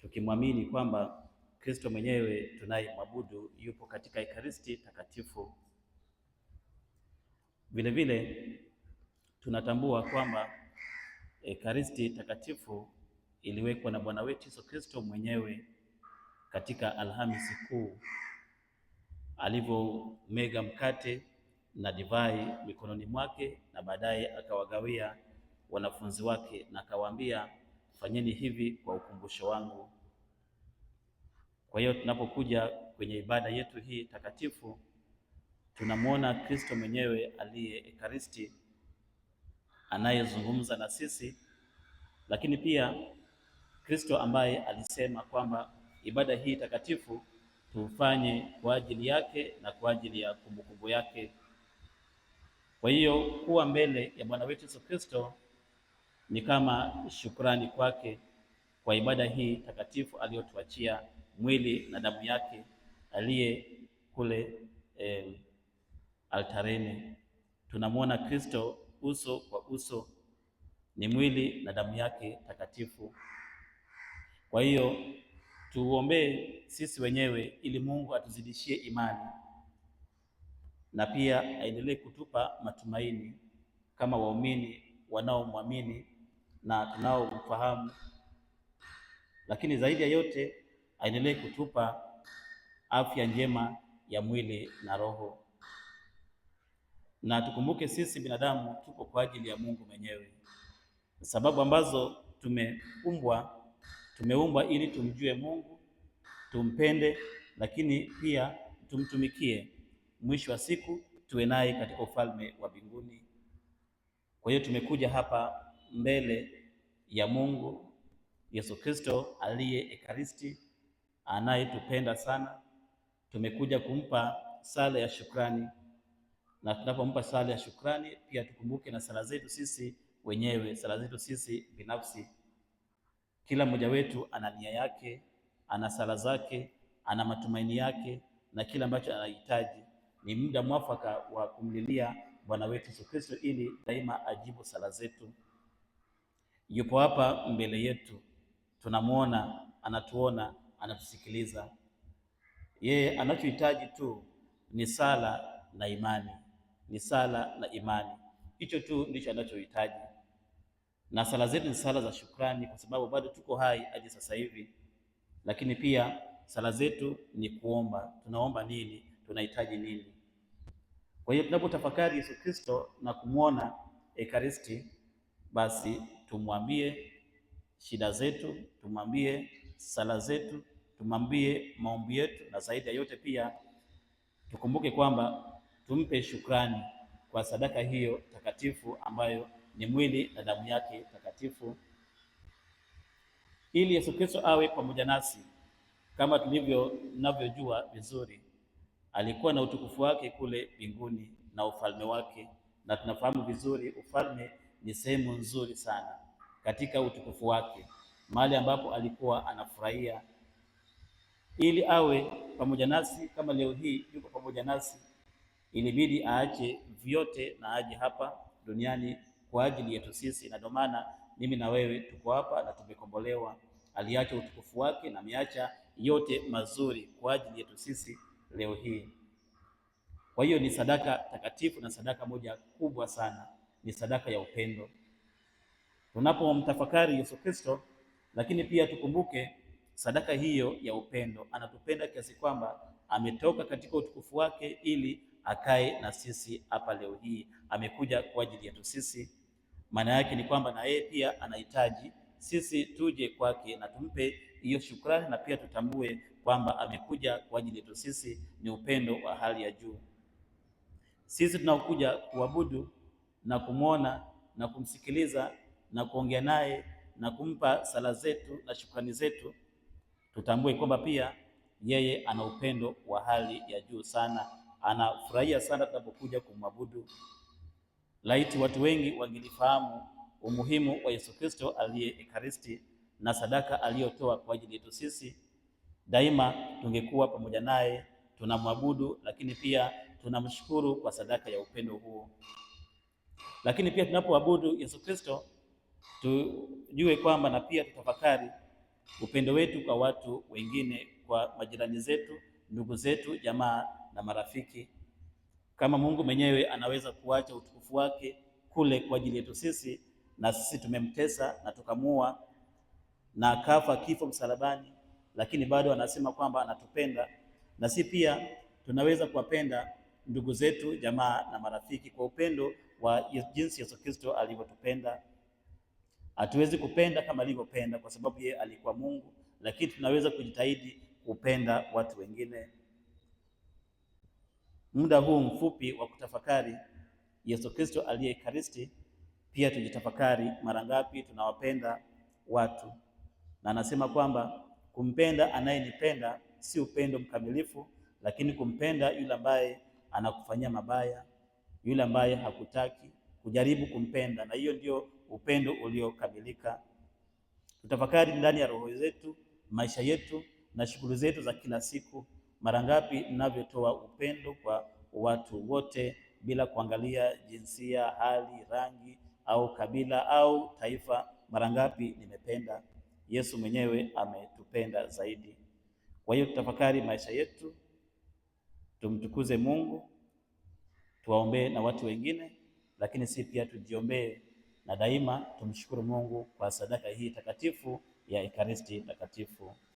tukimwamini kwamba Kristo mwenyewe tunayemwabudu yupo katika Ekaristi Takatifu. Vile vile tunatambua kwamba Ekaristi Takatifu iliwekwa na Bwana wetu Yesu Kristo mwenyewe katika Alhamisi Kuu, alivyomega mkate na divai mikononi mwake, na baadaye akawagawia wanafunzi wake na akawaambia, fanyeni hivi kwa ukumbusho wangu. Kwa hiyo tunapokuja kwenye ibada yetu hii takatifu, tunamwona Kristo mwenyewe aliye Ekaristi anayezungumza na sisi, lakini pia Kristo ambaye alisema kwamba ibada hii takatifu tufanye kwa ajili yake na kwa ajili ya kumbukumbu yake. Kwa hiyo kuwa mbele ya Bwana wetu Yesu Kristo ni kama shukrani kwake kwa ibada hii takatifu aliyotuachia mwili na damu yake aliye kule altareni. Tunamwona Kristo uso kwa uso, ni mwili na damu yake takatifu. Kwa hiyo tuombee sisi wenyewe ili Mungu atuzidishie imani na pia aendelee kutupa matumaini kama waumini wanaomwamini na tunaomfahamu, lakini zaidi ya yote aendelee kutupa afya njema ya mwili na roho. Na tukumbuke sisi binadamu tuko kwa ajili ya Mungu mwenyewe. Sababu ambazo tumeumbwa ili tumjue Mungu, tumpende, lakini pia tumtumikie, mwisho wa siku tuwe naye katika ufalme wa mbinguni. Kwa hiyo tumekuja hapa mbele ya Mungu Yesu Kristo aliye Ekaristi, anayetupenda sana. Tumekuja kumpa sala ya shukrani, na tunapompa sala ya shukrani pia tukumbuke na sala zetu sisi wenyewe, sala zetu sisi binafsi. Kila mmoja wetu ana nia yake, ana sala zake, ana matumaini yake na kila ambacho anahitaji. Ni muda mwafaka wa kumlilia Bwana wetu Yesu Kristo ili daima ajibu sala zetu. Yupo hapa mbele yetu, tunamwona, anatuona, anatusikiliza. Yeye anachohitaji tu ni sala na imani, ni sala na imani. Hicho tu ndicho anachohitaji. Na sala zetu ni sala za shukrani, kwa sababu bado tuko hai hadi sasa hivi. Lakini pia sala zetu ni kuomba. Tunaomba nini? Tunahitaji nini? Kwa hiyo tunapotafakari Yesu Kristo na kumwona Ekaristi, basi tumwambie shida zetu, tumwambie sala zetu, tumwambie maombi yetu, na zaidi ya yote pia tukumbuke kwamba tumpe shukrani kwa sadaka hiyo takatifu ambayo ni mwili na damu yake takatifu, ili Yesu Kristo awe pamoja nasi. Kama tunavyojua vizuri, alikuwa na utukufu wake kule mbinguni na ufalme wake, na tunafahamu vizuri ufalme ni sehemu nzuri sana katika utukufu wake, mahali ambapo alikuwa anafurahia. Ili awe pamoja nasi kama leo hii yuko pamoja nasi, ilibidi aache vyote na aje hapa duniani kwa ajili yetu sisi, na ndio maana mimi na wewe tuko hapa na tumekombolewa. Aliacha utukufu wake na ameacha yote mazuri kwa ajili yetu sisi leo hii. Kwa hiyo ni sadaka takatifu na sadaka moja kubwa sana, ni sadaka ya upendo. Tunapomtafakari Yesu Kristo, lakini pia tukumbuke sadaka hiyo ya upendo. Anatupenda kiasi kwamba ametoka katika utukufu wake ili akae na sisi hapa leo hii. Amekuja kwa ajili yetu sisi. Maana yake ni kwamba na yeye pia anahitaji sisi tuje kwake na tumpe hiyo shukrani, na pia tutambue kwamba amekuja kwa ajili yetu sisi. Ni upendo wa hali ya juu. Sisi tunakuja kuabudu na kumwona na kumsikiliza na kuongea naye na kumpa sala zetu na shukrani zetu, tutambue kwamba pia yeye ana upendo wa hali ya juu sana. Anafurahia sana tunapokuja kumwabudu. Laiti watu wengi wangelifahamu umuhimu wa Yesu Kristo aliye Ekaristi na sadaka aliyotoa kwa ajili yetu sisi, daima tungekuwa pamoja naye tunamwabudu, lakini pia tunamshukuru kwa sadaka ya upendo huo. Lakini pia tunapoabudu Yesu Kristo tujue kwamba na pia tutafakari upendo wetu kwa watu wengine, kwa majirani zetu, ndugu zetu, jamaa na marafiki. Kama Mungu mwenyewe anaweza kuacha utukufu wake kule kwa ajili yetu sisi, na sisi tumemtesa na tukamua na akafa kifo msalabani, lakini bado anasema kwamba anatupenda, na sisi pia tunaweza kuwapenda ndugu zetu, jamaa na marafiki kwa upendo wa jinsi Yesu Kristo alivyotupenda. Hatuwezi kupenda kama alivyopenda kwa sababu yeye alikuwa Mungu, lakini tunaweza kujitahidi kupenda watu wengine. Muda huu mfupi wa kutafakari Yesu Kristo aliye Ekaristi, pia tujitafakari mara ngapi tunawapenda watu. Na anasema kwamba kumpenda anayenipenda si upendo mkamilifu, lakini kumpenda yule ambaye anakufanyia mabaya, yule ambaye hakutaki, kujaribu kumpenda, na hiyo ndio upendo uliokamilika. Tutafakari ndani ya roho zetu, maisha yetu na shughuli zetu za kila siku, mara ngapi ninavyotoa upendo kwa watu wote bila kuangalia jinsia, hali, rangi au kabila au taifa. Mara ngapi nimependa? Yesu mwenyewe ametupenda zaidi. Kwa hiyo tutafakari maisha yetu, tumtukuze Mungu, tuwaombee na watu wengine, lakini si pia tujiombee, na daima tumshukuru Mungu kwa sadaka hii takatifu ya Ekaristi Takatifu.